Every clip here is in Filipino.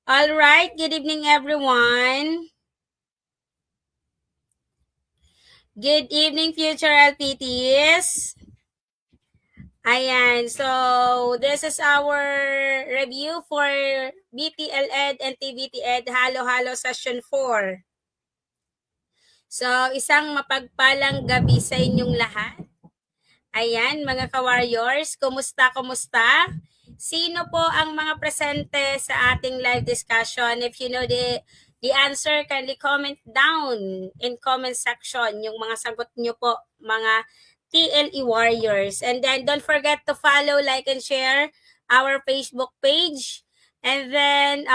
All right, good evening everyone. Good evening future LPTs. Ayan, so this is our review for BTL Ed and TVT Ed Halo-Halo Session 4. So isang mapagpalang gabi sa inyong lahat. Ayan, mga ka-warriors, kumusta? Sino po ang mga presente sa ating live discussion? If you know the answer, kindly comment down in comment section yung mga sagot nyo po, mga TLE warriors. And then don't forget to follow, like, and share our Facebook page. And then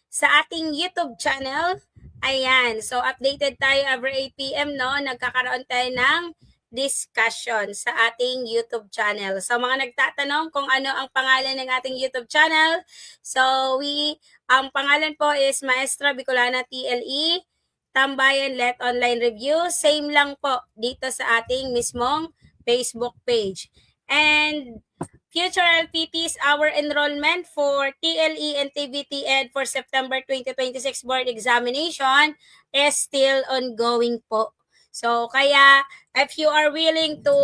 sa ating YouTube channel, ayan, so updated tayo every 8 p.m. no, nagkakaroon tayo ng discussion sa ating YouTube channel. So mga nagtatanong kung ano ang pangalan ng ating YouTube channel, so ang pangalan po is Maestra Bicolana TLE, Tambayan Let Online Review. Same lang po dito sa ating mismong Facebook page. And future LPTs, our enrollment for TLE and TVT Ed for September 2026 board examination is still ongoing po. So kaya if you are willing to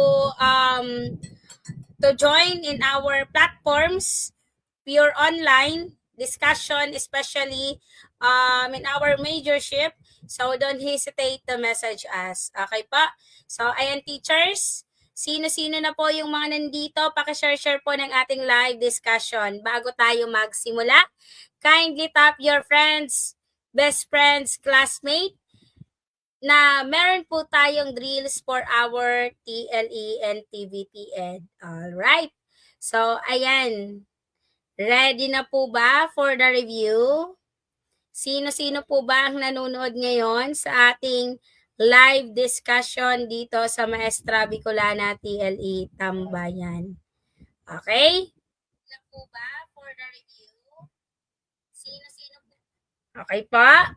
join in our platforms, pure online discussion, especially in our majorship, so don't hesitate to message us. Okay pa? So ayan teachers, sino-sino na po yung mga nandito, paki-share po ng ating live discussion bago tayo magsimula. Kindly tap your friends, best friends, classmate, na meron po tayong drills for our TLE and TVT Ed. Alright. So, ayan. Ready na po ba for the review? Sino-sino po ba ang nanonood ngayon sa ating live discussion dito sa Maestra Bicolana TLE Tambayan? Okay? Na po ba for the review? Sino-sino po? Okay pa?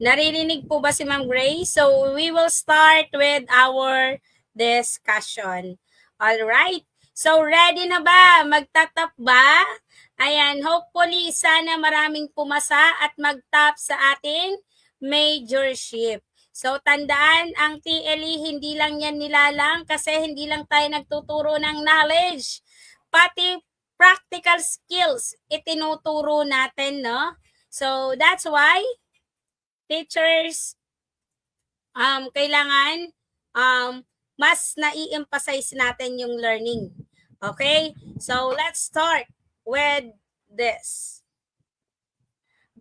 Naririnig po ba si Ma'am Grace? So we will start with our discussion. All right. So, ready na ba? Magtatap ba? Ayan, hopefully, sana maraming pumasa at magtap sa ating majorship. So, tandaan, ang TLE, hindi lang yan nilalang kasi hindi lang tayo nagtuturo ng knowledge. Pati practical skills, itinuturo natin, no? So, that's why, teachers, kailangan mas nai-emphasize natin yung learning. Okay? So, let's start with this.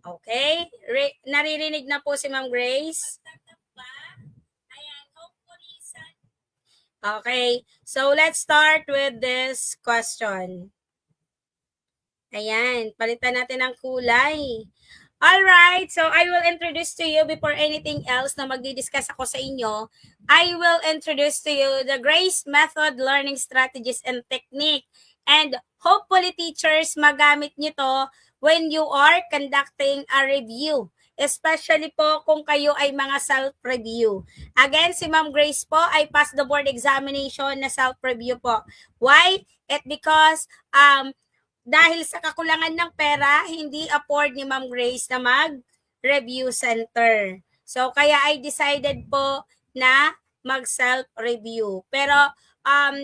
Okay? Naririnig na po si Ma'am Grace? Okay. So, let's start with this question. Ayan. Palitan natin ang kulay. Alright, so I will introduce to you before anything else na magdi-discuss ako sa inyo. I will introduce to you the GRACE method, learning strategies, and technique. And hopefully, teachers, magamit nyo to when you are conducting a review. Especially po kung kayo ay mga self-review. Again, si Ma'am Grace po ay pass the board examination na self-review po. Why? Because dahil sa kakulangan ng pera, hindi afford ni Ma'am Grace na mag-review center. So, kaya I decided po na mag-self-review. Pero,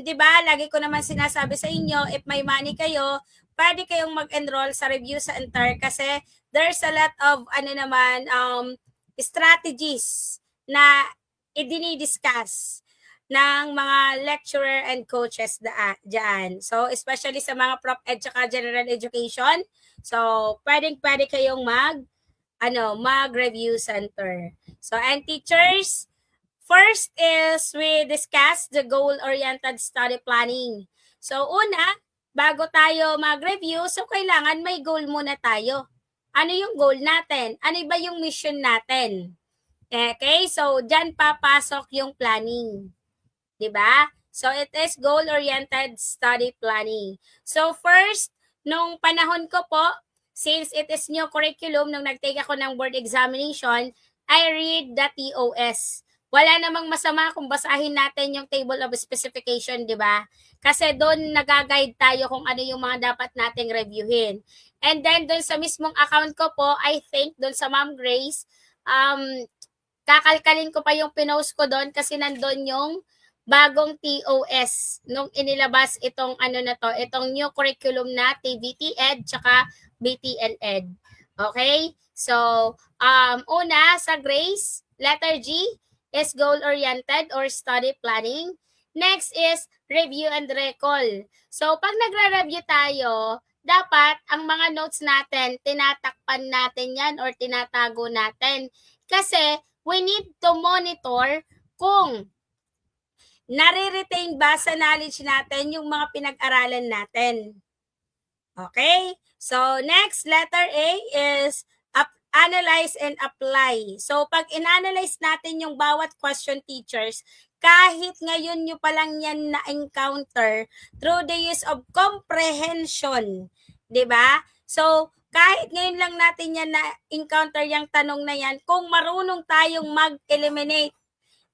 di ba, lagi ko naman sinasabi sa inyo, if may money kayo, pwede kayong mag-enroll sa review center kasi there's a lot of, strategies na i-discuss ng mga lecturer and coaches dyan. So, especially sa mga prop ed at general education. So, pwede kayong mag-review center. So, and teachers, first is we discuss the goal-oriented study planning. So, una, bago tayo mag-review, so kailangan may goal muna tayo. Ano yung goal natin? Ano ba yung mission natin? Okay, so dyan papasok yung planning. Diba? So, it is goal-oriented study planning. So, first, nung panahon ko po, since it is new curriculum, nung nag-take ako ng board examination, I read the TOS. Wala namang masama kung basahin natin yung table of specification, di ba? Kasi doon nag-guide tayo kung ano yung mga dapat nating reviewin. And then, doon sa mismong account ko po, I think, doon sa Ma'am Grace, kakalkalin ko pa yung pinost ko doon kasi nandun yung bagong TOS nung inilabas itong itong new curriculum na TVT Ed tsaka BTL Ed. Okay? So, una sa GRACE, letter G is goal-oriented or study planning. Next is review and recall. So, pag nagre-review tayo, dapat ang mga notes natin, tinatakpan natin yan or tinatago natin. Kasi, we need to monitor kung nare-retain ba sa knowledge natin yung mga pinag-aralan natin. Okay? So, next, letter A is analyze and apply. So, pag in-analyze natin yung bawat question, teachers, kahit ngayon nyo palang yan na-encounter through the use of comprehension. Diba? So, kahit ngayon lang natin yan na-encounter yung tanong na yan, kung marunong tayong mag-eliminate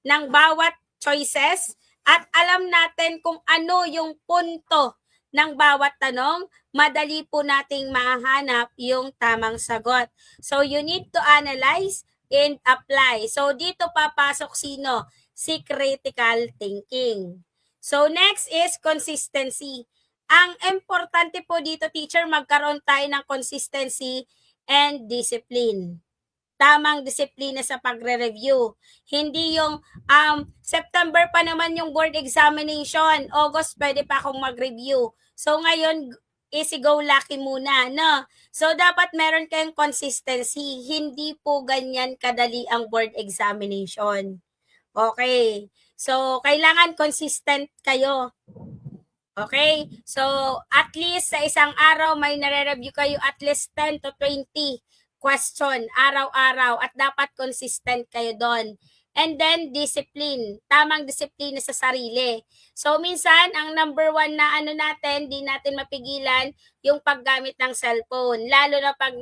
ng bawat choices, at alam natin kung ano yung punto ng bawat tanong, madali po nating mahanap yung tamang sagot. So, you need to analyze and apply. So, dito papasok sino? Si critical thinking. So, next is consistency. Ang importante po dito, teacher, magkaroon tayo ng consistency and discipline. Tamang disiplina sa pagre-review. Hindi yung September pa naman yung board examination, August pwede pa akong mag-review. So ngayon, easy go lucky muna, no? So dapat meron kayong consistency. Hindi po ganyan kadali ang board examination. Okay. So kailangan consistent kayo. Okay? So at least sa isang araw may nare-review kayo at least 10 to 20 question araw-araw at dapat consistent kayo doon. And then, discipline. Tamang disiplina sa sarili. So, minsan, ang number one na natin, di natin mapigilan yung paggamit ng cellphone. Lalo na pag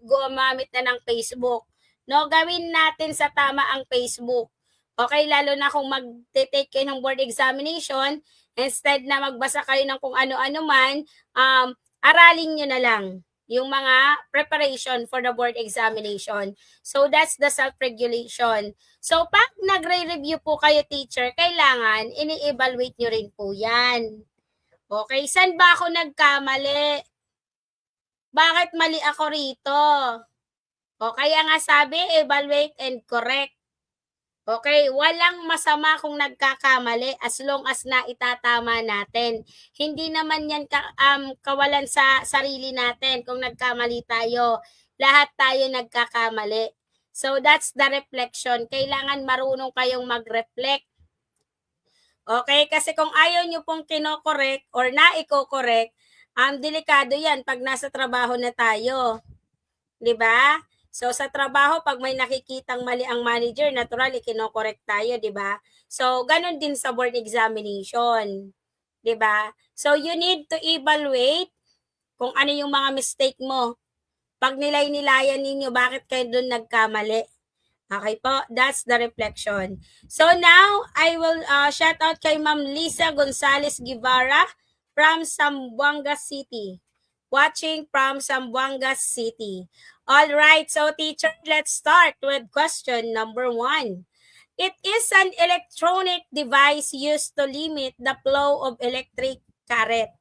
gumamit na ng Facebook. No, gawin natin sa tama ang Facebook. Okay, lalo na kung mag-take kayo ng board examination, Instead na magbasa kayo ng kung ano-ano man, aralin nyo na lang yung mga preparation for the board examination. So, that's the self-regulation. So, pag nagre-review po kayo, teacher, kailangan ini-evaluate nyo rin po yan. Okay, saan ba ako nagkamali? Bakit mali ako rito? O, kaya nga sabi, evaluate and correct. Okay, walang masama kung nagkakamali as long as na itatama natin. Hindi naman yan kawalan sa sarili natin kung nagkamali tayo. Lahat tayo nagkakamali. So that's the reflection. Kailangan marunong kayong mag-reflect. Okay, kasi kung ayaw nyo pong kinokorek or naiko-correct, delikado yan pag nasa trabaho na tayo. 'Di ba? So, sa trabaho, pag may nakikitang mali ang manager, natural, kinokorek tayo, di ba? So, ganun din sa board examination. Di ba? So, you need to evaluate kung ano yung mga mistake mo. Pag nilay-nilayan ninyo, bakit kayo doon nagkamali? Okay po, that's the reflection. So, now, I will shout out kay Ma'am Lisa Gonzalez Guevara from Zamboanga City. Watching from Zamboanga City. All right, so teacher, let's start with question number 1. It is an electronic device used to limit the flow of electric current.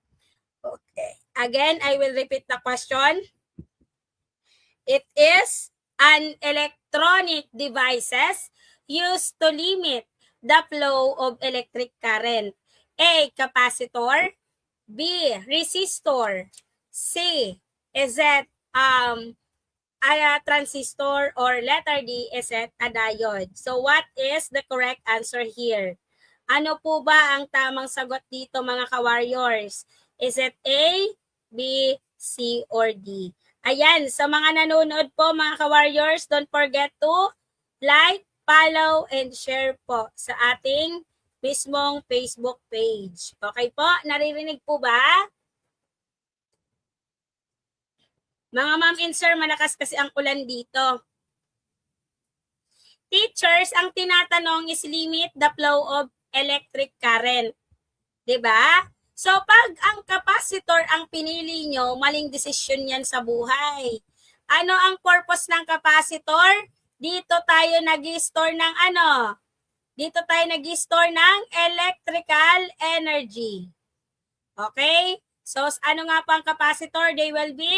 Okay, again, I will repeat the question. It is an electronic devices used to limit the flow of electric current. A, capacitor. B, resistor. C, is it a transistor, or letter D, is it a diode? So what is the correct answer here? Ano po ba ang tamang sagot dito, mga ka-warriors? Is it A, B, C, or D? Ayan, sa mga nanonood po, mga ka-warriors, don't forget to like, follow, and share po sa ating mismong Facebook page. Okay po? Naririnig po ba? Mga ma'am and sir, malakas kasi ang ulan dito. Teachers, ang tinatanong is limit the flow of electric current. 'Di ba? So, pag ang capacitor ang pinili nyo, maling desisyon yan sa buhay. Ano ang purpose ng capacitor? Dito tayo nag-store ng ano? Dito tayo nag-store ng electrical energy. Okay? So, ano nga po ang capacitor? They will be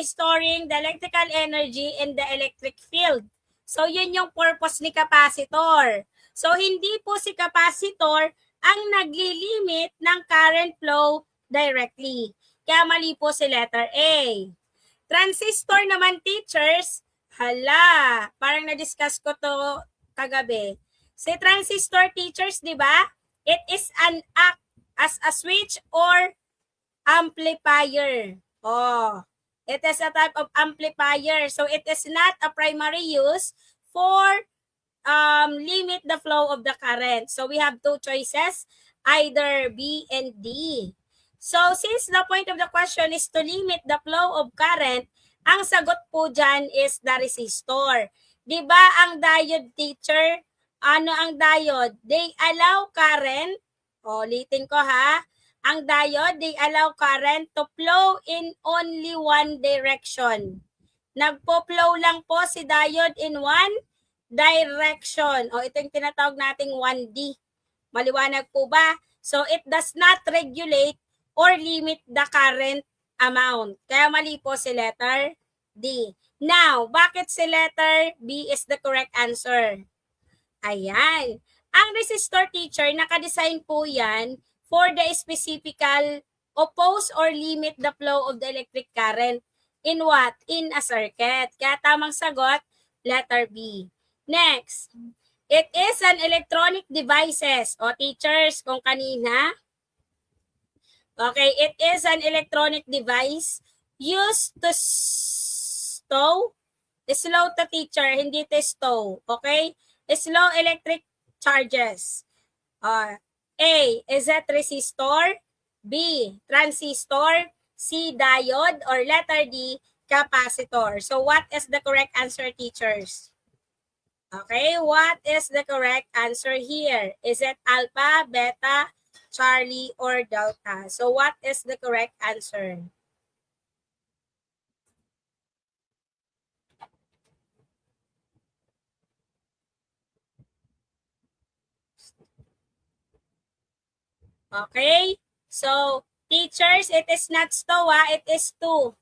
storing the electrical energy in the electric field. So, yun yung purpose ni capacitor. So, hindi po si capacitor ang naglilimit ng current flow directly. Kaya mali po si letter A. Transistor naman, teachers, hala, parang na-discuss ko to kagabi. Si transistor, teachers, di ba? It is an act as a switch or amplifier. Oh, it is a type of amplifier. So, it is not a primary use for limit the flow of the current. So, we have two choices, either B and D. So, since the point of the question is to limit the flow of current, ang sagot po dyan is the resistor. Diba ang diode, teacher? Ano ang diode? They allow current, ulitin ko ha, ang diode, they allow current to flow in only one direction. Nagpo-flow lang po si diode in one direction. Ito yung tinatawag nating 1D. Maliwanag po ba? So, it does not regulate or limit the current amount. Kaya mali po si letter D. Now, bakit si letter B is the correct answer? Ayan. Ang resistor, teacher, nakadesign po yan for the specifical oppose or limit the flow of the electric current. In what? In a circuit. Kaya tamang sagot, letter B. Next, it is an electronic devices. Teachers, kung kanina. Okay, it is an electronic device used to slow to teacher, hindi to stow. Okay? Slow electric charges. A, is that resistor? B, transistor. C, diode. Or letter D, capacitor. So, what is the correct answer, teachers? Okay, what is the correct answer here? Is it alpha, beta, Charlie, or Delta. So what is the correct answer? Okay? So, teachers, it is not STOA, it is 2.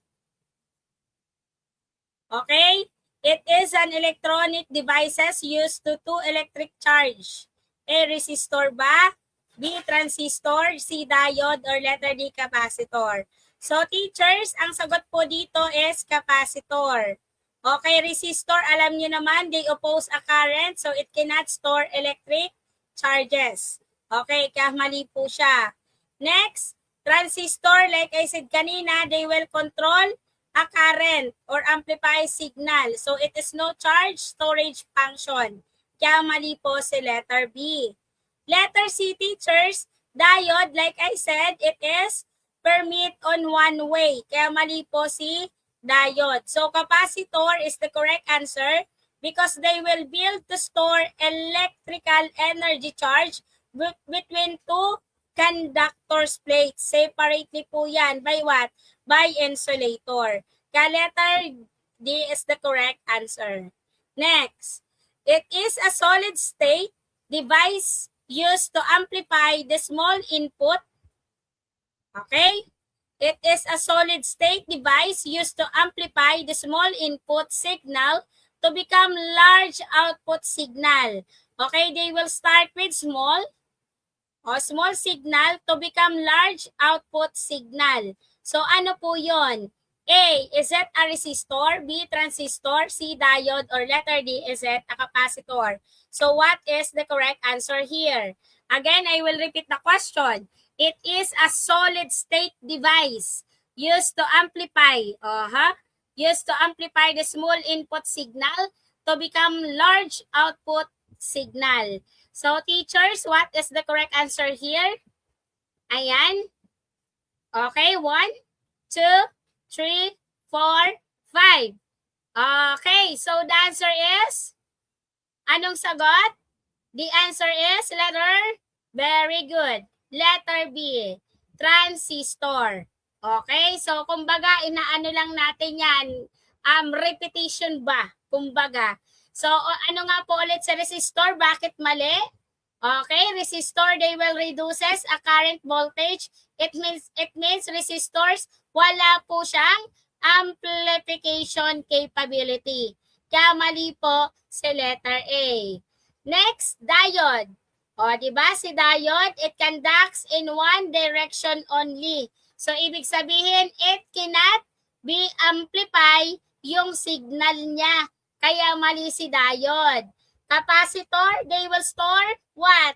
Okay? It is an electronic devices used to electric charge. A. Resistor ba? B. Transistor, C. Diode, or letter D. Capacitor. So teachers, ang sagot po dito is capacitor. Okay, resistor, alam niyo naman, they oppose a current, so it cannot store electric charges. Okay, kaya mali po siya. Next, transistor, like I said kanina, they will control a current or amplify signal. So it is no charge storage function. Kaya mali po si letter B. Letter C, teachers, diode, like I said, it is permit on one way. Kaya mali po si diode. So capacitor is the correct answer because they will build to store electrical energy charge between two conductors plates. Separately po yan by what? By insulator. Kaya letter D is the correct answer. Next, it is a solid state device used to amplify the small input. Okay? It is a solid state device used to amplify the small input signal to become large output signal. Okay, they will start with small signal to become large output signal. So ano po yon? A, is it a resistor? B, transistor? C, diode? Or letter D, is it a capacitor? So what is the correct answer here? Again, I will repeat the question. It is a solid state device used to amplify, used to amplify the small input signal to become large output signal. So, teachers, what is the correct answer here? Ayan. Okay, 1, 2, 3, 4, 5. Okay, so the answer is, anong sagot? The answer is letter, very good. Letter B, transistor. Okay, so kumbaga, inaano lang natin yan, repetition ba? Kumbaga. So, ano nga po ulit sa resistor? Bakit mali? Okay, resistor, they will reduces a current voltage. It means resistors, wala po siyang amplification capability. Kaya mali po si letter A. Next, diode. O, di ba si diode, it conducts in one direction only. So, ibig sabihin, it cannot be amplify yung signal niya. Kaya mali si diode. Capacitor, they will store what?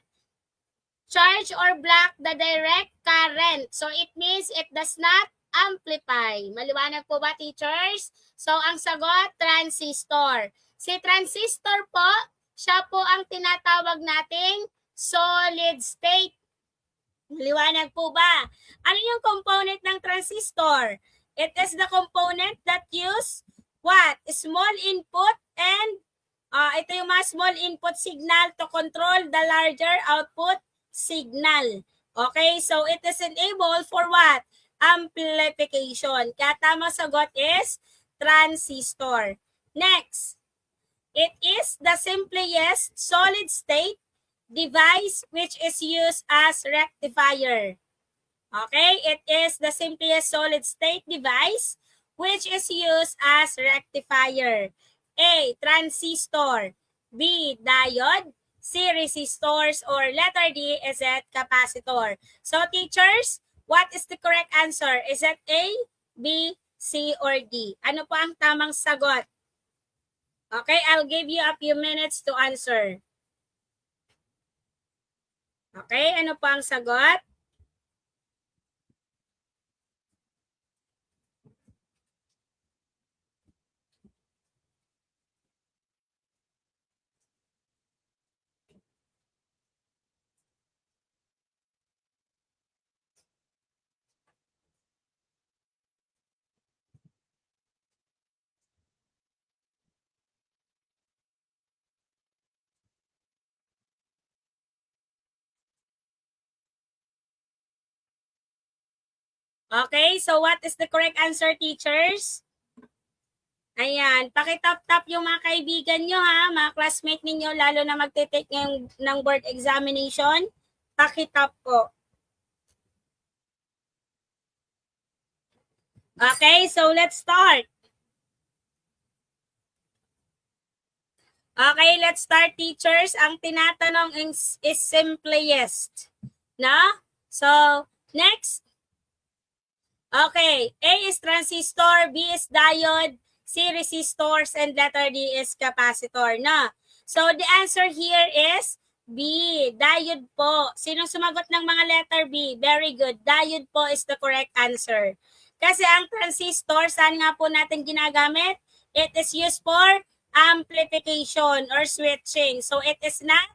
Charge or block the direct current. So, it means it does not amplify. Maliwanag po ba, teachers? So, ang sagot, transistor. Si transistor po, siya po ang tinatawag nating solid state. Maliwanag po ba? Ano yung component ng transistor? It is the component that use what? Small input and ito yung mga small input signal to control the larger output signal. Okay, so it is enabled for what? Amplification. Kaya tamang sagot is transistor. Next, it is the simplest solid state device which is used as rectifier. Okay, it is the simplest solid state device which is used as rectifier. A, transistor. B, diode. C, resistors. Or letter D, is it capacitor? So teachers, what is the correct answer? Is it A, B, C, or D? Ano po ang tamang sagot? Okay, I'll give you a few minutes to answer. Okay, ano po ang sagot? Okay, so what is the correct answer, teachers? Ayan, pakitap-tap yung mga kaibigan nyo ha, mga classmate ninyo, lalo na magte-take ng board examination. Pakitap po. Okay, so let's start. Okay, let's start, teachers. Ang tinatanong is simplest. Na? So, next. Okay, A is transistor, B is diode, C resistors, and letter D is capacitor. Na? So, the answer here is B, diode po. Sinong sumagot ng mga letter B? Very good. Diode po is the correct answer. Kasi ang transistor, saan nga po natin ginagamit? It is used for amplification or switching. So, it is not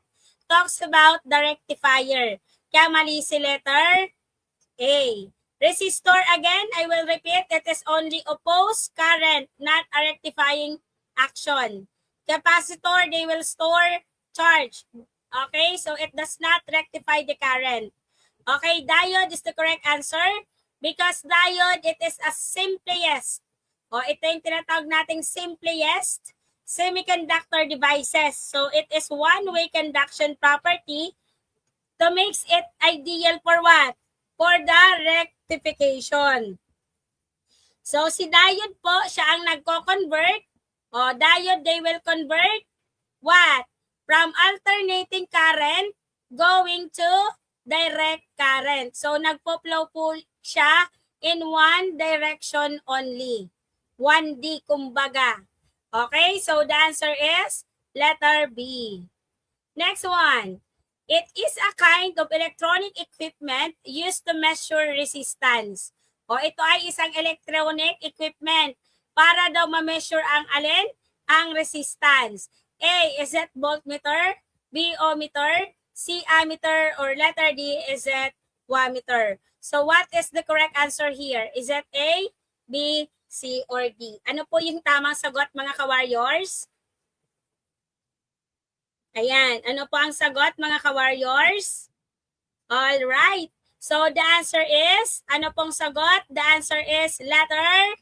talks about the rectifier. Kaya mali si letter A. Resistor, again, I will repeat, it is only oppose current, not a rectifying action. Capacitor, they will store charge. Okay, so it does not rectify the current. Okay, diode is the correct answer because diode, it is a simplest. O, ito yung tinatawag nating simplest semiconductor devices. So, it is one-way conduction property to makes it ideal for what? For the rectification. So, si diode po, siya ang nagko-convert. O, diode, they will convert what? From alternating current going to direct current. So, nagpo-flow po siya in one direction only. 1D, kumbaga. Okay, so the answer is letter B. Next one. It is a kind of electronic equipment used to measure resistance. O ito ay isang electronic equipment para daw ma-measure ang alin? Ang resistance. A, is it voltmeter? B, ohmmeter? C, ammeter? Or letter D, is it wattmeter? So what is the correct answer here? Is it A, B, C, or D? Ano po yung tamang sagot, mga ka-warriors? Ayan, ano po ang sagot, mga ka-warriors? All right. So the answer is, ano pong sagot? The answer is letter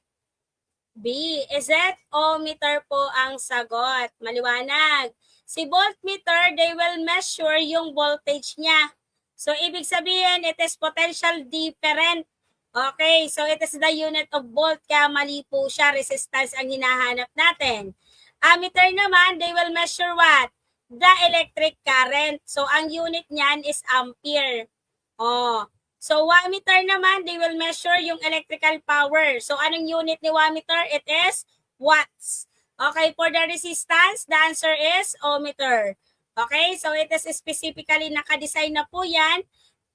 B. Is it ohmmeter po ang sagot? Maliwanag. Si voltmeter, they will measure yung voltage niya. So ibig sabihin, it is potential different. Okay, so it is the unit of volt, kaya mali po siya, resistance ang hinahanap natin. Ammeter naman, they will measure what? The electric current. So, ang unit niyan is ampere. Oh. So, wattmeter naman, they will measure yung electrical power. So, anong unit ni wattmeter? It is watts. Okay, for the resistance, the answer is ohmmeter. Okay, so it is specifically nakadesign na po yan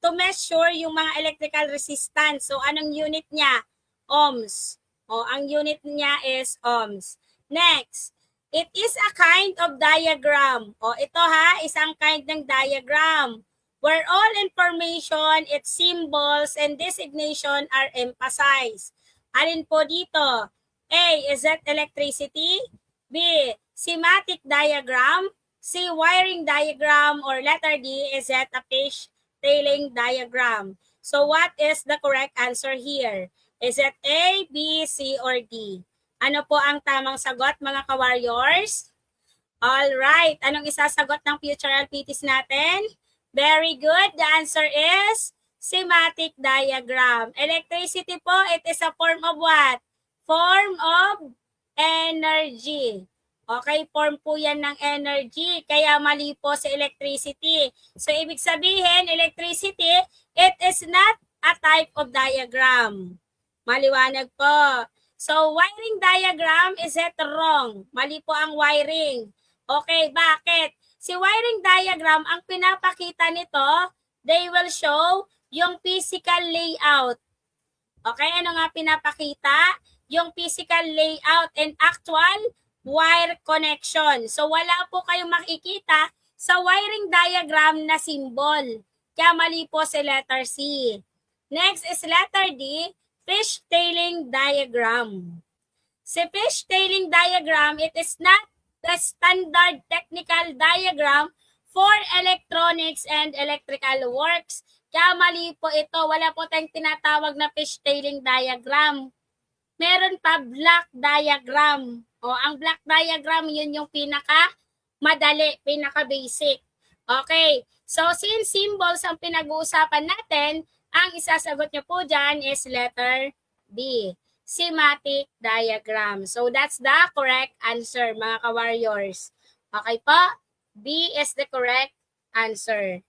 to measure yung mga electrical resistance. So, anong unit niya? Ohms. Oh, ang unit niya is ohms. Next. It is a kind of diagram. O ito ha, isang kind ng diagram where all information, its symbols, and designation are emphasized. Alin po dito? A, is it electricity? B, schematic diagram? C, wiring diagram? Or letter D, is it a fishtailing diagram? So what is the correct answer here? Is it A, B, C, or D? Ano po ang tamang sagot, mga ka-warriors? Alright, anong isasagot ng future LPTs natin? Very good, the answer is schematic diagram. Electricity po, it is a form of what? Form of energy. Okay, form po yan ng energy, kaya mali po sa electricity. So, ibig sabihin, electricity, it is not a type of diagram. Maliwanag po. So, wiring diagram, is it wrong? Mali po ang wiring. Okay, bakit? Si wiring diagram, ang pinapakita nito, they will show yung physical layout. Okay, ano nga pinapakita? Yung physical layout and actual wire connection. So, wala po kayong makikita sa wiring diagram na symbol. Kaya mali po si letter C. Next is letter D, fishtailing diagram. Si fishtailing diagram, it is not the standard technical diagram for electronics and electrical works Kamali po ito. Wala po tayong tinatawag na fishtailing diagram. Meron pa block diagram. O, ang block diagram, yun yung pinaka-madali, pinaka-basic. Okay. So, since symbols ang pinag-uusapan natin, ang isasagot nyo po dyan is letter B. Schematic diagram. So, that's the correct answer, mga ka-warriors. Okay po? B is the correct answer.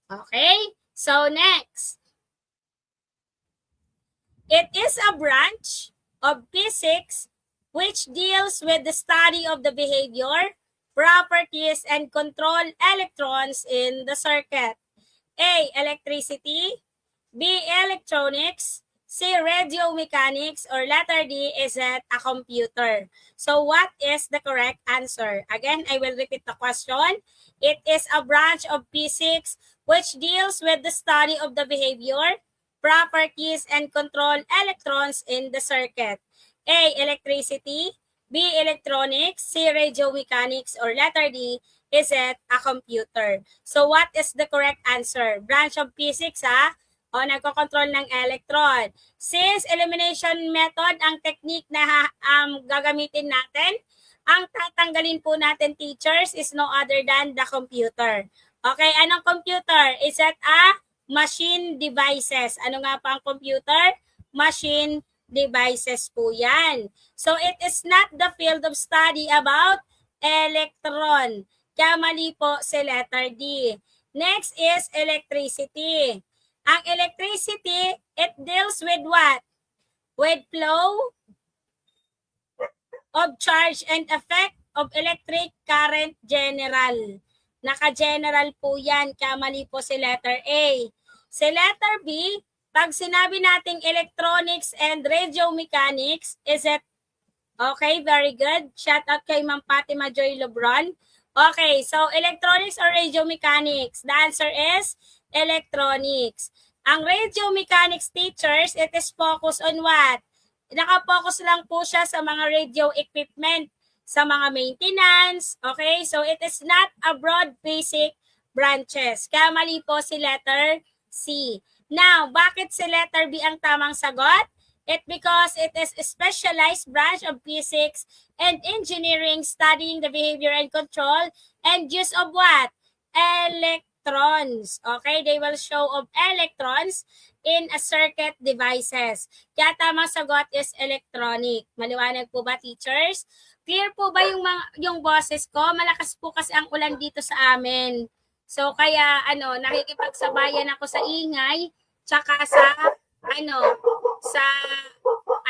Okay? So, next. It is a branch of physics which deals with the study of the behavior, properties, and control electrons in the circuit. A. Electricity. B. Electronics. C. Radio mechanics. Or letter D. Is it a computer? So what is the correct answer? Again, I will repeat the question. It is a branch of physics which deals with the study of the behavior, properties, and control electrons in the circuit. A. Electricity. B. Electronics. C. Radio mechanics. Or letter D. Is it a computer? So what is the correct answer? Branch of physics, ha? O nagko-control ng electron. Since elimination method ang technique na gagamitin natin, ang tatanggalin po natin, teachers, is no other than the computer. Okay, anong computer? Is it a machine devices? Ano nga pa ang computer? Machine devices po yan. So it is not the field of study about electron. Kamali po si letter D. Next is electricity. Ang electricity, it deals with what? With flow of charge and effect of electric current general. Naka-general po yan. Kamali po si letter A. Si letter B, pag sinabi nating electronics and radio mechanics, is it okay? Very good. Shout out kay Ma'am Fatima Joy Lebron. Okay, so electronics or radio mechanics? The answer is electronics. Ang radio mechanics, teachers, it is focused on what? Naka-focus lang po siya sa mga radio equipment, sa mga maintenance. Okay, so it is not a broad basic branches. Kamali po si letter C. Now, bakit si letter B ang tamang sagot? It because it is a specialized branch of physics and engineering studying the behavior and control and use of what? Electrons. Okay, they will show of electrons in a circuit devices. Kaya tamang sagot is electronic. Maliwanag po ba, teachers? Clear po ba yung boses ko? Malakas po kasi ang ulan dito sa amin. So kaya nakikipagsabayan ako sa ingay tsaka sa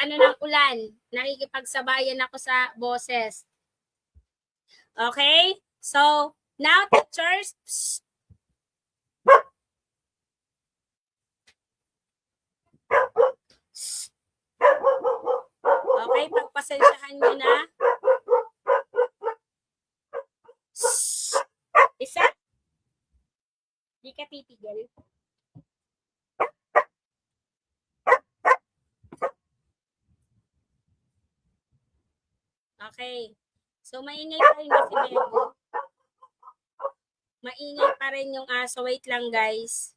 ng ulan. Nakikipagsabayan ako sa boses. Okay? So, now teachers, okay, pagpasensyahan nyo na. Isa. Di ka titigil. Okay. So, maingay pa rin kasi Bebo. Maingay pa rin yung aso. Wait lang, guys.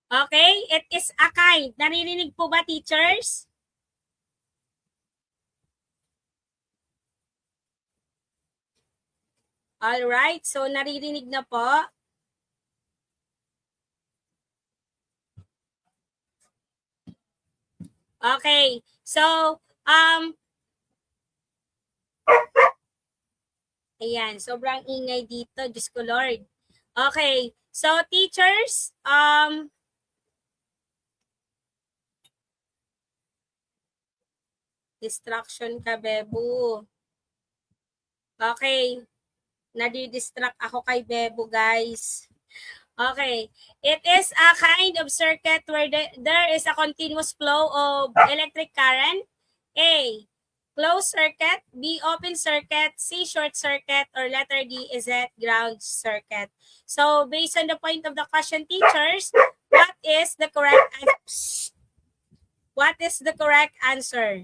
Okay? It is a kind. Naririnig po ba, teachers? Alright, so naririnig na po. Okay, so, ayan, sobrang ingay dito, Diyos ko Lord. Okay, so teachers, distraction ka, Bebu. Okay, nadi-distract ako kay Bebu, guys. Okay, it is a kind of circuit where there is a continuous flow of electric current. A, closed circuit. B, open circuit. C, short circuit. Or letter D, is it ground circuit? So, based on the point of the question, teachers, what is the correct answer? What is the correct answer?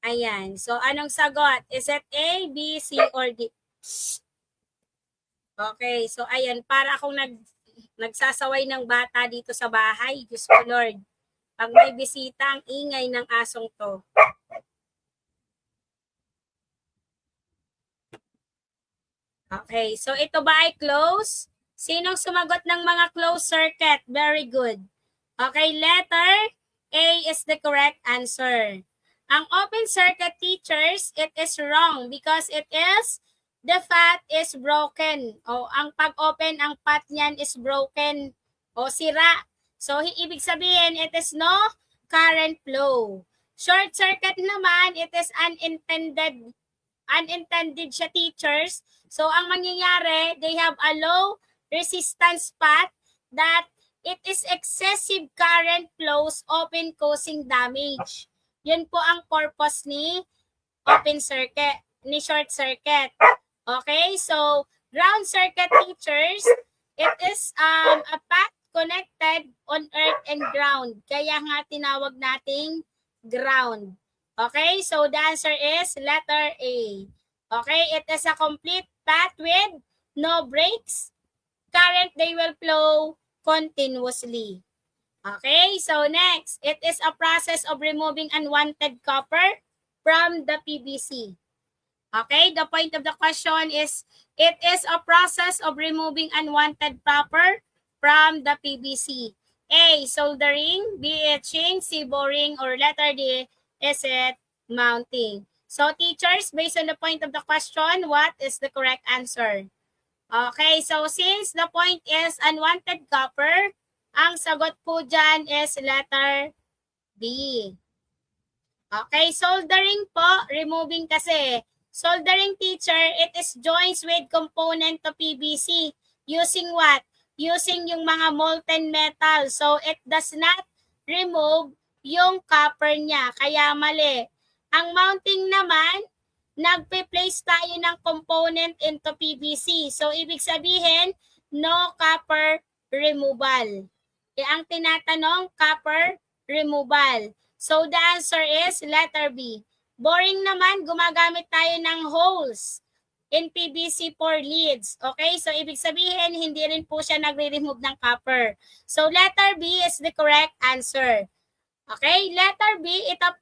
Ayan. So, anong sagot? Is it A, B, C, or D? Okay. So, ayan. Para akong nagsasaway ng bata dito sa bahay. Diyos ko Lord. Pag may bisita, ang ingay ng asong to. Okay. So, ito ba ay close? Sinong sumagot ng mga closed circuit? Very good. Okay. Letter A is the correct answer. Ang open circuit, teachers, it is wrong because it is, the path is broken. O, ang pag-open, ang path niyan is broken o sira. So, ibig sabihin, it is no current flow. Short circuit naman, it is unintended siya, teachers. So, ang mangyayari, they have a low resistance path that it is excessive current flows open causing damage. Yun po ang purpose ni open circuit, ni short circuit. Okay, so ground circuit, teachers, it is a path connected on earth and ground. Kaya nga tinawag nating ground. Okay, so the answer is letter A. Okay, it is a complete path with no breaks. Current, they will flow continuously. Okay, so next, it is a process of removing unwanted copper from the PVC. Okay, the point of the question is, it is a process of removing unwanted copper from the PVC. A, soldering. B, etching. C, boring. Or letter D, is it mounting? So teachers, based on the point of the question, what is the correct answer? Okay, so since the point is unwanted copper, ang sagot po dyan is letter B. Okay, soldering po, removing kasi. Soldering, teacher, it is joins with component to PVC. Using what? Using yung mga molten metal. So, it does not remove yung copper niya. Kaya mali. Ang mounting naman, nagpe-place tayo ng component into PVC. So, ibig sabihin, no copper removal. Ang tinatanong, copper removal. So, the answer is letter B. Boring naman, gumagamit tayo ng holes in PVC for leads. Okay? So, ibig sabihin, hindi rin po siya nagre-remove ng copper. So, letter B is the correct answer. Okay? Letter B,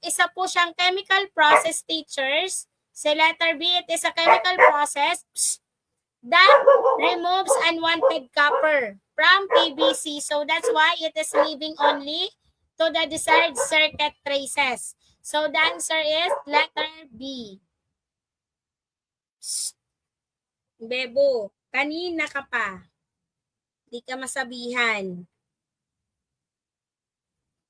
isa po siyang chemical process, teachers. Sa letter B, it is a chemical process that removes unwanted copper from PVC. So that's why it is leaving only to the desired circuit traces. So the answer is letter B. Bebo, kanina ka pa. Di ka masabihan.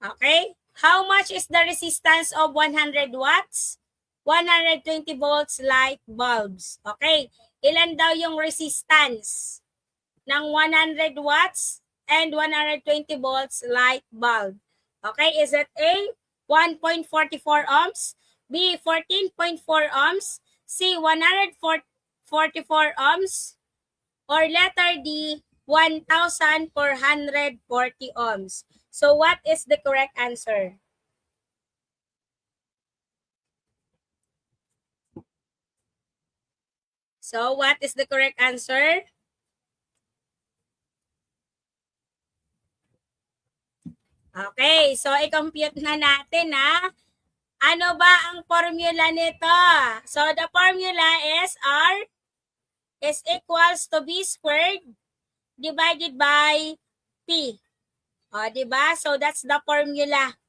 Okay? How much is the resistance of 100 watts? 120 volts light bulbs. Okay? Ilan daw yung resistance ng 100 watts and 120 volts light bulb? Okay, is it A, 1.44 ohms, B, 14.4 ohms, C, 144 ohms, or letter D, 1,440 ohms? So what is the correct answer? So, what is the correct answer? Okay, so i-compute na natin ha. Ano ba ang formula nito? So, the formula is R is equals to B squared divided by P. O, diba? So, that's the formula.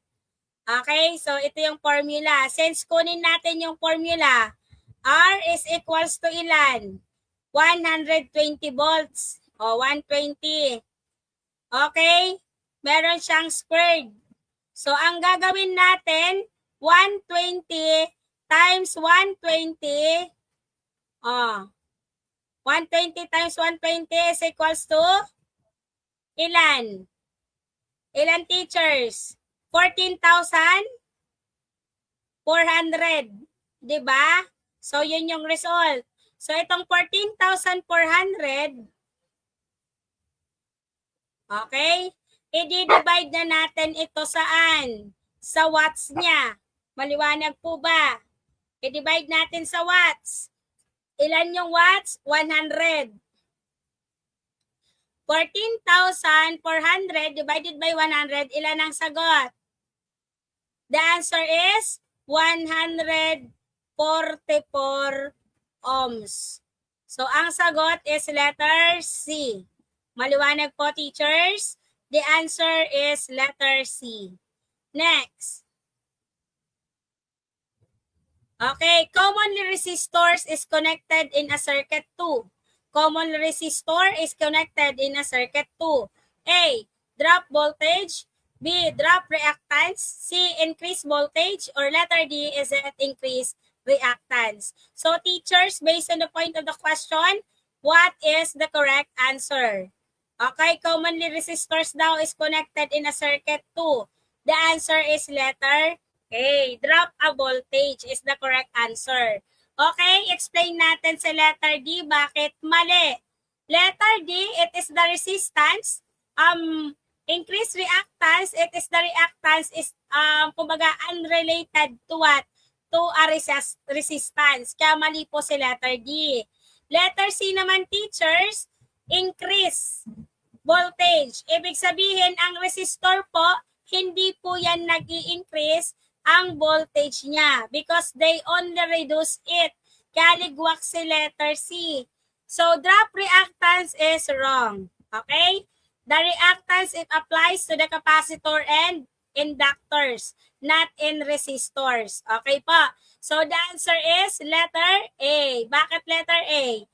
Okay? So, ito yung formula. Since kunin natin yung formula, R is equals to ilan? 120 volts. O, 120. Okay? Meron siyang squared. So, ang gagawin natin, 120 times 120, 120 times 120 is equals to ilan? Ilan teachers? 14,400. Diba? So, yun yung result. So, itong 14,400, okay? I-divide na natin ito saan? Sa watts niya. Maliwanag po ba? I-divide natin sa watts. Ilan yung watts? 100. 14,400 divided by 100, ilan ang sagot? The answer is 144 ohms. So, ang sagot is letter C. Maliwanag po, teachers. The answer is letter C. Next. Okay, common resistors is connected in a circuit 2. Common resistor is connected in a circuit 2. A. Drop voltage. B. Drop reactance. C. Increase voltage. Or letter D is it increase reactance. So teachers, based on the point of the question, what is the correct answer? Okay, commonly resistors daw is connected in a circuit 2. The answer is letter A. Drop a voltage is the correct answer. Okay, explain natin sa letter D bakit mali. Letter D, it is the resistance. Increase reactance, it is the reactance is kumbaga unrelated to what? To a resistance. Kaya mali po si letter D. Letter C naman, teachers, increase voltage. Ibig sabihin, ang resistor po, hindi po yan nag-i-increase ang voltage niya because they only reduce it. Kaya ligwak si letter C. So, drop reactance is wrong. Okay? The reactance, it applies to the capacitor and inductors, not in resistors. Okay po? So, the answer is letter A. Bakit letter A?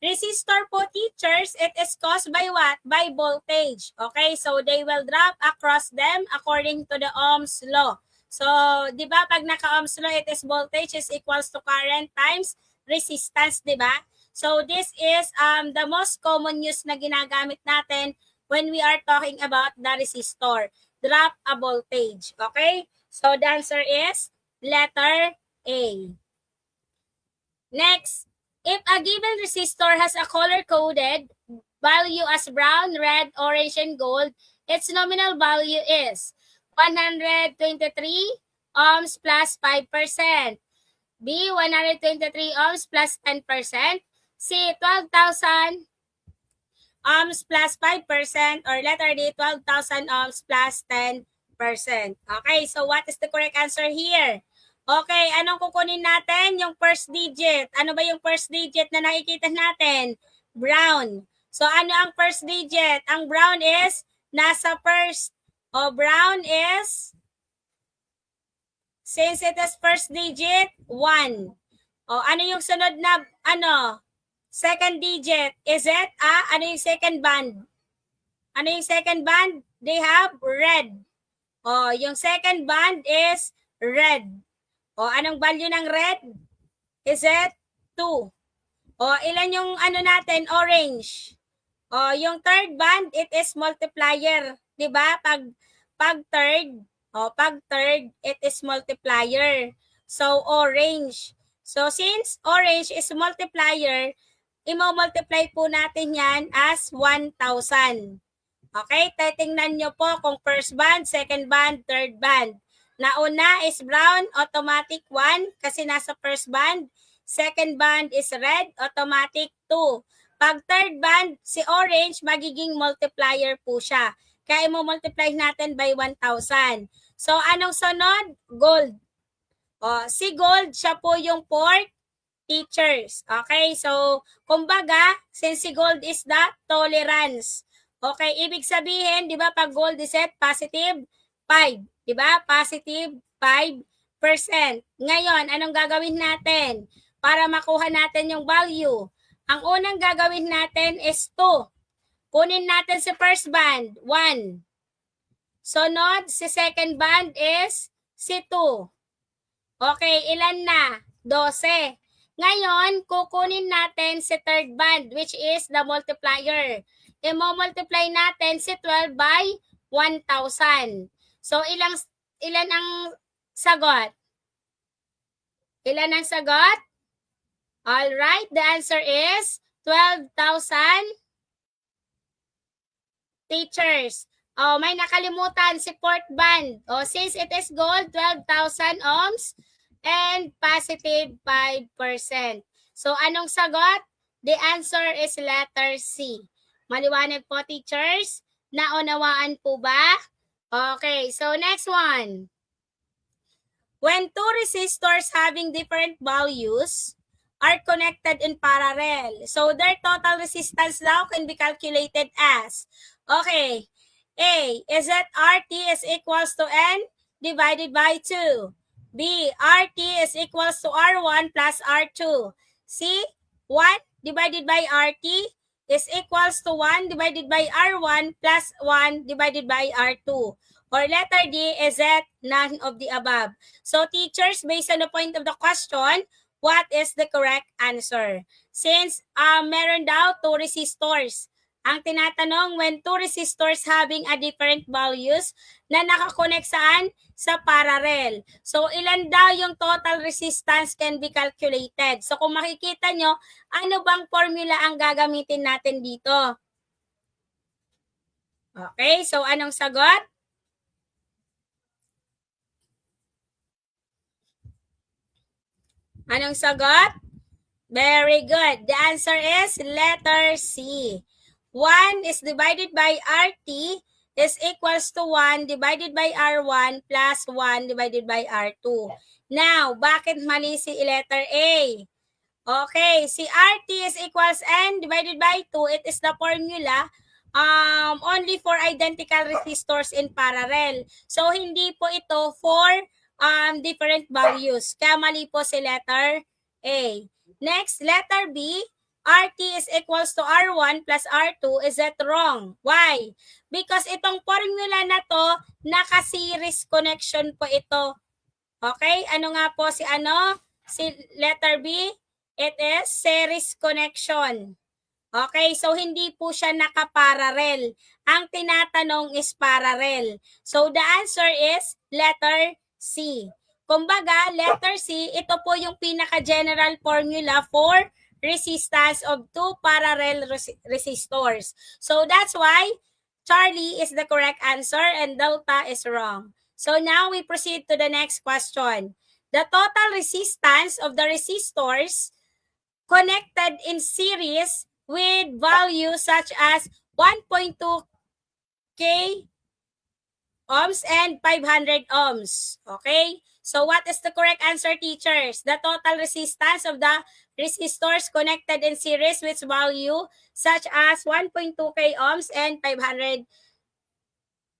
Resistor po, teachers, it is caused by what? By voltage. Okay? So, they will drop across them according to the Ohm's law. So, di ba, pag naka-Ohm's law, it is voltage is equals to current times resistance, di ba? So, this is the most common use na ginagamit natin when we are talking about the resistor. Drop a voltage. Okay? So, the answer is letter A. Next, if a given resistor has a color-coded value as brown, red, orange, and gold, its nominal value is 123 ohms plus 5%. B, 123 ohms plus 10%. C, 12,000 ohms plus 5%. Or letter D, 12,000 ohms plus 10%. Okay, so what is the correct answer here? Okay, anong kukunin natin? Yung first digit. Ano ba yung first digit na nakikita natin? Brown. So, ano ang first digit? Ang brown is nasa first. O, brown is, since it is first digit, 1. O, ano yung sunod na, second digit? Is it, ano yung second band? Ano yung second band? They have red. O, yung second band is red. O, anong value ng red? Is it 2? O, ilan yung natin? Orange. O, yung third band, it is multiplier. Diba? Pag third, it is multiplier. So, orange. So, since orange is multiplier, imo-multiply po natin yan as 1,000. Okay? Titingnan nyo po kung first band, second band, third band. Nauna is brown, automatic 1 kasi nasa first band. Second band is red, automatic 2. Pag third band, si orange, magiging multiplier po siya. Kaya mo-multiply natin by 1,000. So, anong sunod? Gold. O, si gold, siya po yung fourth teachers. Okay, so kumbaga, since si gold is the tolerance. Okay, ibig sabihin, di ba, pag gold is set, positive 5. Di ba? Positive 5%. Ngayon, anong gagawin natin para makuha natin yung value? Ang unang gagawin natin is 2. Kunin natin si first band, 1. Sunod, si second band is si 2. Okay, ilan na? 12. Ngayon, kukunin natin si third band, which is the multiplier. I-multiply natin si 12 by 1,000. So, ilan ang sagot? Ilan ang sagot? Alright, the answer is 12,000 teachers. Oh, may nakalimutan si fourth band. Oh, since it is gold, 12,000 ohms and positive 5%. So, anong sagot? The answer is letter C. Maliwanag po, teachers? Naunawaan po ba? Okay, so next one. When two resistors having different values are connected in parallel, so their total resistance now can be calculated as, okay, A, is that RT is equals to N divided by 2. B, RT is equals to R1 plus R2. C, 1 divided by RT is equals to 1 divided by R1 plus 1 divided by R2. Or letter D, is that none of the above? So teachers, based on the point of the question, what is the correct answer? Since meron daw two resistors. Ang tinatanong, when two resistors having a different values na nakakonect saan? Sa parallel. So, ilan daw yung total resistance can be calculated? So, kung makikita nyo, ano bang formula ang gagamitin natin dito? Okay, so anong sagot? Anong sagot? Very good. The answer is letter C. 1 is divided by RT is equals to 1 divided by R1 plus 1 divided by R2. Now, bakit mali si letter A? Okay, si RT is equals N divided by 2. It is the formula only for identical resistors in parallel. So, hindi po ito for different values. Kaya mali po si letter A. Next, letter B, RT is equals to R1 plus R2. Is that wrong? Why? Because itong formula na to, naka-series connection po ito. Okay? Ano nga po si Si letter B? It is series connection. Okay? So, hindi po siya nakaparallel. Ang tinatanong is parallel. So, the answer is letter C. Kumbaga, letter C, ito po yung pinaka-general formula for resistance of two parallel resistors. So, that's why Charlie is the correct answer and Delta is wrong. So, now we proceed to the next question. The total resistance of the resistors connected in series with values such as 1.2K ohms and 500 ohms. Okay? So, what is the correct answer, teachers? The total resistance of the resistors connected in series with value such as 1.2K ohms and 500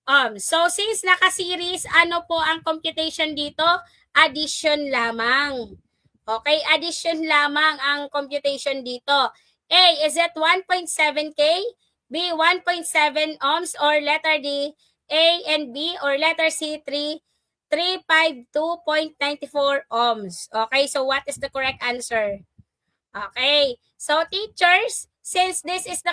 ohms. So, since naka-series, ano po ang computation dito? Addition lamang. Okay, addition lamang ang computation dito. A, is it 1.7K? B, 1.7 ohms? Or letter D, A and B? Or letter C, 352.94 ohms. Okay, so what is the correct answer? Okay, so teachers, since this is the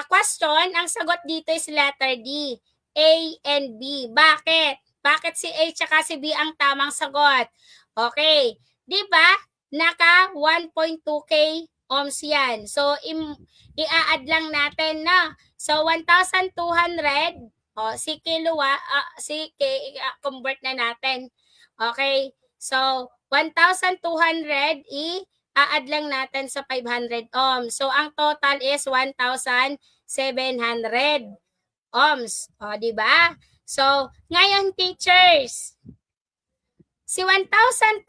question, ang sagot dito is letter D, A and B. Bakit? Bakit si A tsaka si B ang tamang sagot? Okay, di ba? Naka 1.2K ohms yan. So, i-add lang natin na. So, 1,200, si kilowatt, si K, convert na natin. Okay, so, 1,200, i-add lang natin sa 500 ohms. So, ang total is 1,700 ohms. O, di ba? So, ngayon, teachers, Si 1,200,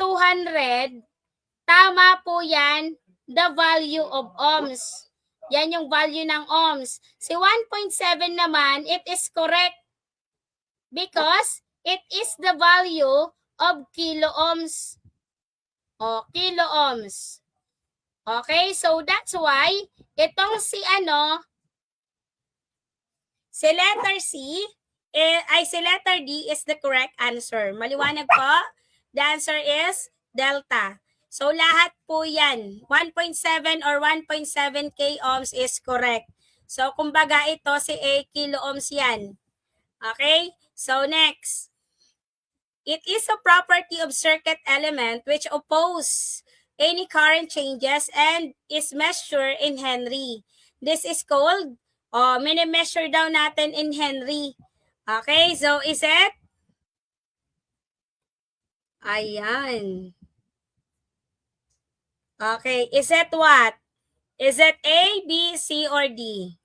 tama po yan, the value of ohms. Yan yung value ng ohms. Si 1.7 naman, it is correct because it is the value of kilo ohms. O, kilo ohms. Okay, so that's why itong si si letter C, si letter D is the correct answer. Maliwanag po? The answer is delta. So lahat po yan, 1.7 or 1.7 k ohms is correct. So kumbaga ito si A kilo ohms yan. Okay? So next. It is a property of circuit element which oppose any current changes and is measured in Henry. This is called, mini-measure daw natin in Henry. Okay, so is it? Ayan. Okay, is it what? Is it A, B, C, or D?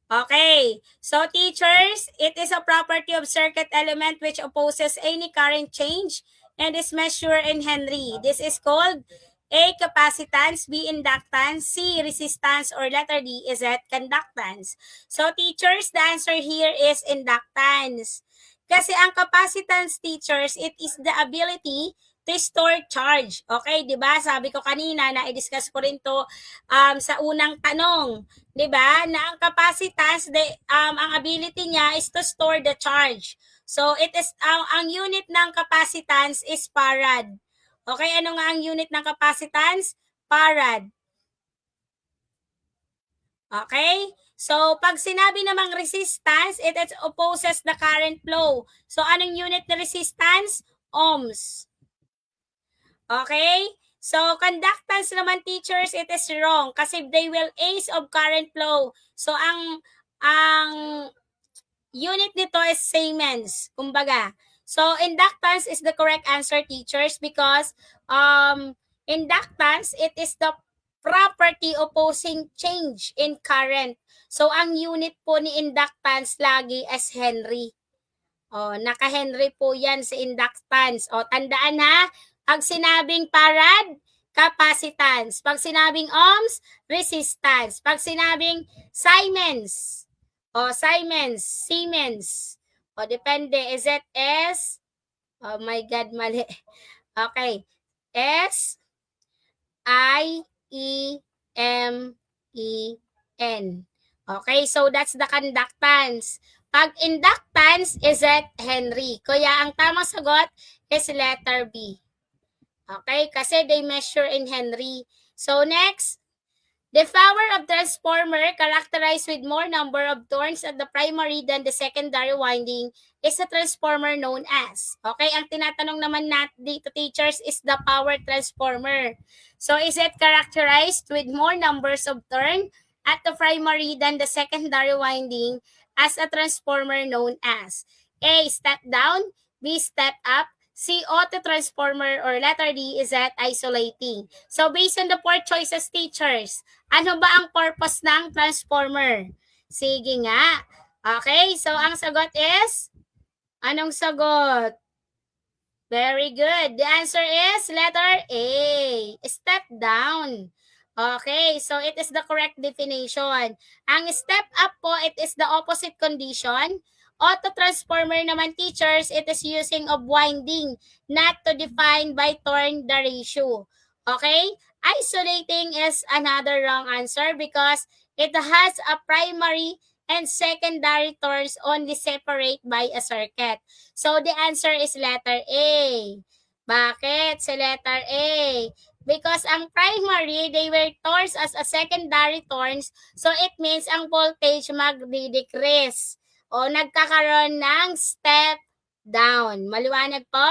Okay, so teachers, it is a property of circuit element which opposes any current change and is measured in Henry. This is called A, capacitance, B, inductance, C, resistance, or letter D, is it conductance. So teachers, the answer here is inductance. Kasi ang capacitance, teachers, it is the ability to store charge. Okay, di ba? Sabi ko kanina, na-discuss ko rin to sa unang tanong. 'Di ba? Na ang capacitance, ang ability niya is to store the charge. So it is ang unit ng capacitance is farad. Okay, ano nga ang unit ng capacitance? Farad. Okay? So pag sinabi namang resistance, it opposes the current flow. So anong unit ng resistance? Ohms. Okay? So, conductance naman, teachers, it is wrong kasi they will ace of current flow. So, ang unit nito is Siemens, kumbaga. So, inductance is the correct answer, teachers, because inductance, it is the property opposing change in current. So, ang unit po ni inductance lagi as Henry. Naka-Henry po yan sa inductance. Tandaan ha, pag sinabing farad, capacitance. Pag sinabing ohms, resistance. Pag sinabing Siemens, Siemens. Depende. Is it S? Oh my God, mali. Okay. S, I, E, M, E, N. Okay, so that's the conductance. Pag inductance, is it Henry? Kaya ang tamang sagot is letter B. Okay, kasi they measure in Henry. So next, the power of transformer characterized with more number of turns at the primary than the secondary winding is a transformer known as. Okay, ang tinatanong naman natin dito, teachers, is the power transformer. So is it characterized with more numbers of turn at the primary than the secondary winding as a transformer known as? A, step down, B, step up, C, auto transformer, or letter D, is that isolating. So based on the four choices, teachers, ano ba ang purpose ng transformer? Sige nga. Okay, so ang sagot is, anong sagot? Very good. The answer is letter A, step down. Okay, so it is the correct definition. Ang step up po, it is the opposite condition. Auto transformer naman, teachers, it is using of winding, not to define by turn the ratio. Okay? Isolating is another wrong answer because it has a primary and secondary turns only separate by a circuit. So the answer is letter A. Bakit sa letter A? Because ang primary, they were turns as a secondary turns. So it means ang voltage magdi-decrease o nagkakaroon ng step down. Maliwanag po?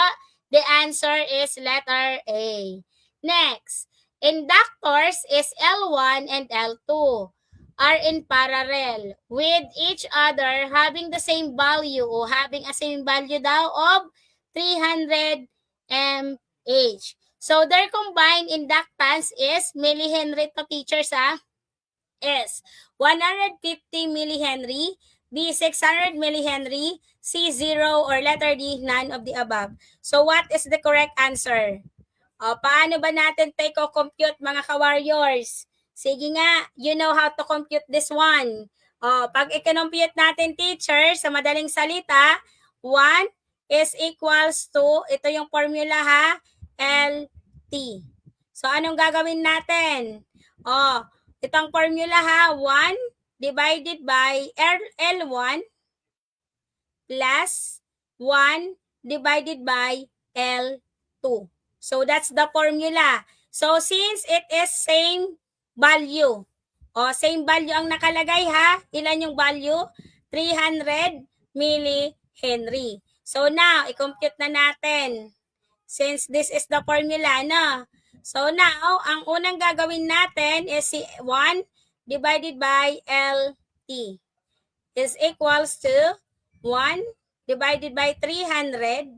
The answer is letter A. Next, inductors is L1 and L2 are in parallel with each other having the same value o having a same value daw of 300 mH. So their combined inductance is millihenry to, teachers, is 150 millihenry B, 600 millihenry, C, 0, or letter D, none of the above. So what is the correct answer? O, paano ba natin ito i-compute mga ka-warriors? Sige nga, you know how to compute this one. O, pag i-compute natin, teacher, sa madaling salita, 1 is equals to, ito yung formula ha, LT. So, anong gagawin natin? O, itong formula ha, 1 divided by L1 plus 1 divided by L2. So, that's the formula. So, since it is same value, same value ang nakalagay ha, ilan yung value? 300 millihenry. So, now, i-compute na natin. Since this is the formula, no? So, now, ang unang gagawin natin is 1 divided by LT is equals to 1 divided by 300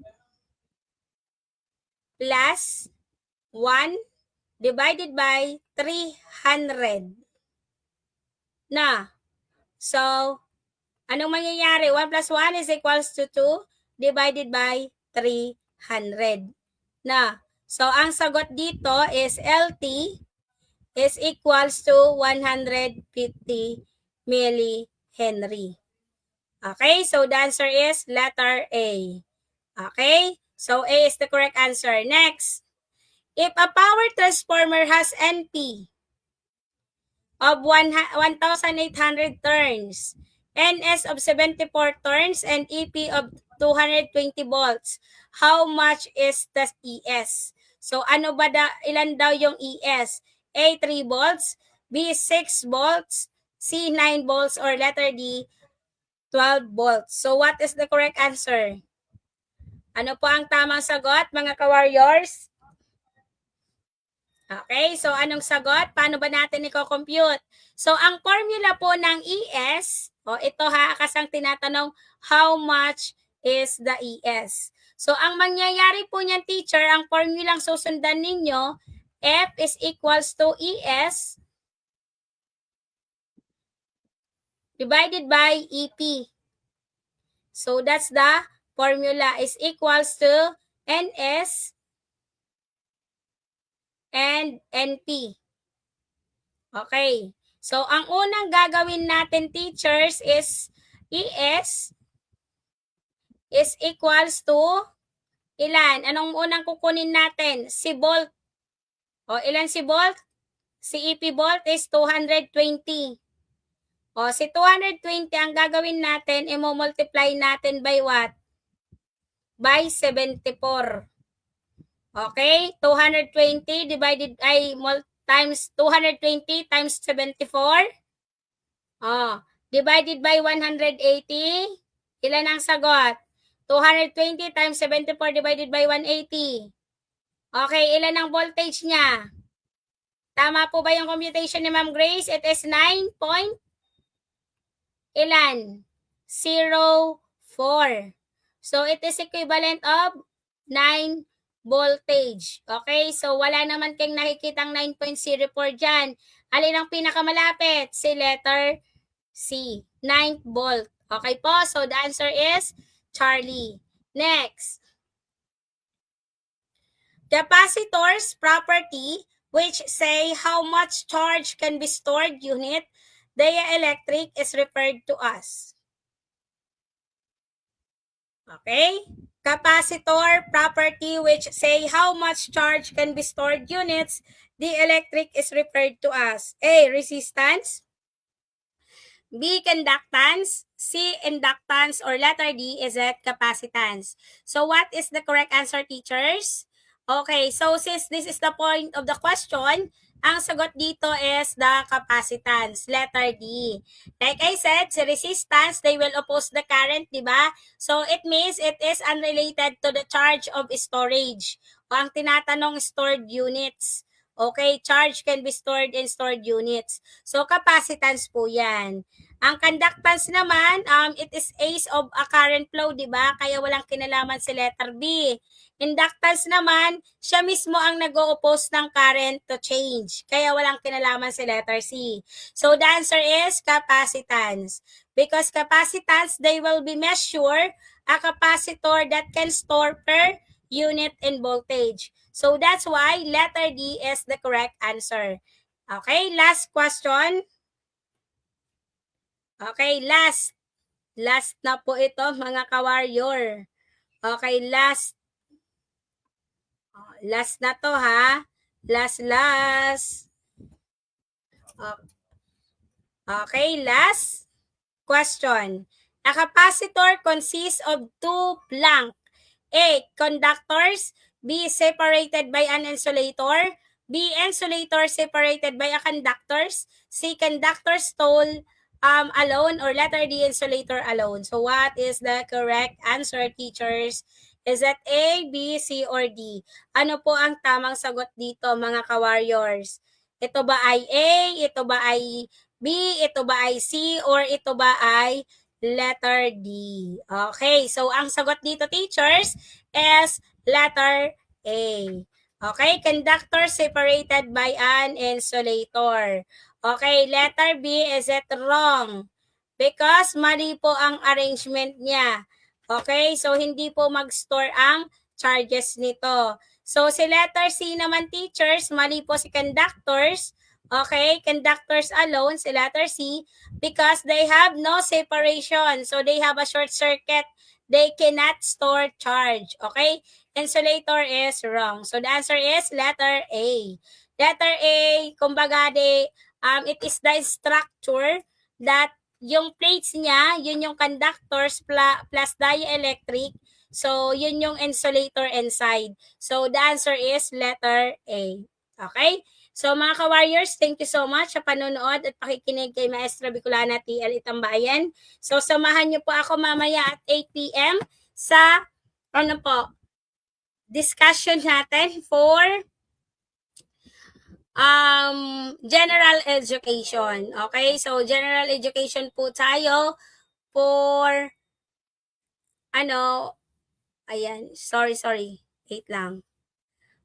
plus 1 divided by 300. Na. So, anong mangyayari? 1 plus 1 is equals to 2 divided by 300. Na. So, ang sagot dito is LT is equals to 150 millihenry. Okay, so the answer is letter A. Okay, so A is the correct answer. Next, if a power transformer has NP of 1,800 turns, NS of 74 turns, and EP of 220 volts, how much is the ES? So, ano ba ilan daw yung ES? A, 3 volts, B, 6 volts, C, 9 volts, or letter D, 12 volts. So, what is the correct answer? Ano po ang tamang sagot, mga ka-warriors? Okay, so anong sagot? Paano ba natin i-compute? So, ang formula po ng ES, ito ha, kasang tinatanong, how much is the ES? So, ang mangyayari po niyan, teacher, ang formulang susundan ninyo, F is equals to ES divided by EP. So, that's the formula is equals to NS and NP. Okay. So, ang unang gagawin natin, teachers, is ES is equals to ilan? Anong unang kukunin natin? Si volt. Ilan si volt? Si EP volt is 220. Si 220 ang gagawin natin, i-multiply natin by what? By 74. Okay? 220 divided times 220 times 74. Divided by 180. Ilan ang sagot? 220 times 74 divided by 180. Okay, ilan ang voltage niya? Tama po ba yung computation ni Ma'am Grace? It is 9 point ilan? 0.4. So, it is equivalent of 9 voltage. Okay? So, wala naman kayong nakikitang 9.04 dyan. Alin ang pinakamalapit? Si letter C. 9 volt. Okay po? So, the answer is Charlie. Next. Capacitors property which say how much charge can be stored unit dielectric is referred to as. Okay? Capacitor property which say how much charge can be stored units dielectric is referred to as A, resistance, B, conductance, C, inductance, or letter D is it capacitance. So what is the correct answer, teachers? Okay, so since this is the point of the question, ang sagot dito is the capacitance, letter D. Like I said, si resistance, they will oppose the current, di ba? So it means it is unrelated to the charge of storage. O ang tinatanong stored units. Okay, charge can be stored in stored units. So capacitance po yan. Ang conductance naman, it is ace of a current flow, di ba? Kaya walang kinalaman si letter B. Inductance naman, siya mismo ang nag-o-oppose ng current to change. Kaya walang kinalaman si letter C. So, the answer is capacitance. Because capacitance, they will be measure a capacitor that can store per unit in voltage. So that's why letter D is the correct answer. Okay, last question. Okay, last. Last na po ito mga ka-warrior. Okay, last. Last na to ha. Last. Okay, last question. A capacitor consists of two blank. A. Conductors. B. Separated by an insulator. B. Insulator separated by a conductors. C. Conductors told alone, or letter D. Insulator alone. So what is the correct answer, teachers? Is that A, B, C, or D? Ano po ang tamang sagot dito, mga ka-warriors? Ito ba ay A? Ito ba ay B? Ito ba ay C? Or ito ba ay letter D? Okay, so ang sagot dito, teachers, is letter A. Okay, conductor separated by an insulator. Okay, letter B, is it wrong? Because mali po ang arrangement niya. Okay, so hindi po mag-store ang charges nito. So si letter C naman, teachers, mali po si conductors. Okay, conductors alone, si letter C, because they have no separation. So they have a short circuit. They cannot store charge. Okay, insulator is wrong. So the answer is letter A. Letter A, kumbaga, it is the structure that yung plates niya, yun yung conductors plus dielectric. So, yun yung insulator inside. So, the answer is letter A. Okay? So, mga ka-warriors, thank you so much sa panonood at pakikinig kay Maestra Bicolana TL Itambayan. So, samahan niyo po ako mamaya at 8 p.m. sa, discussion natin for general education. Okay? So, general education po tayo for, ayan, sorry. Wait lang.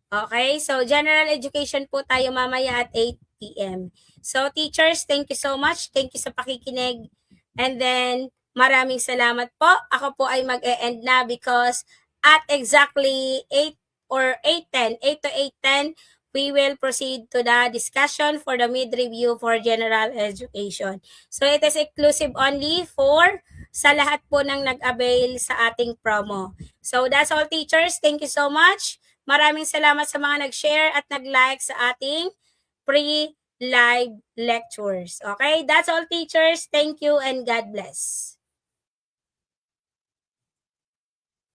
Okay? So, general education po tayo mamaya at 8 p.m. So, teachers, thank you so much. Thank you sa pakikinig. And then, maraming salamat po. Ako po ay mag-e-end na because at exactly 8 or 8:10, 8 to 8:10, we will proceed to the discussion for the mid-review for general education. So, it is exclusive only for sa lahat po ng nag-avail sa ating promo. So, that's all, teachers. Thank you so much. Maraming salamat sa mga nag-share at nag-like sa ating pre-live lectures. Okay? That's all, teachers. Thank you and God bless.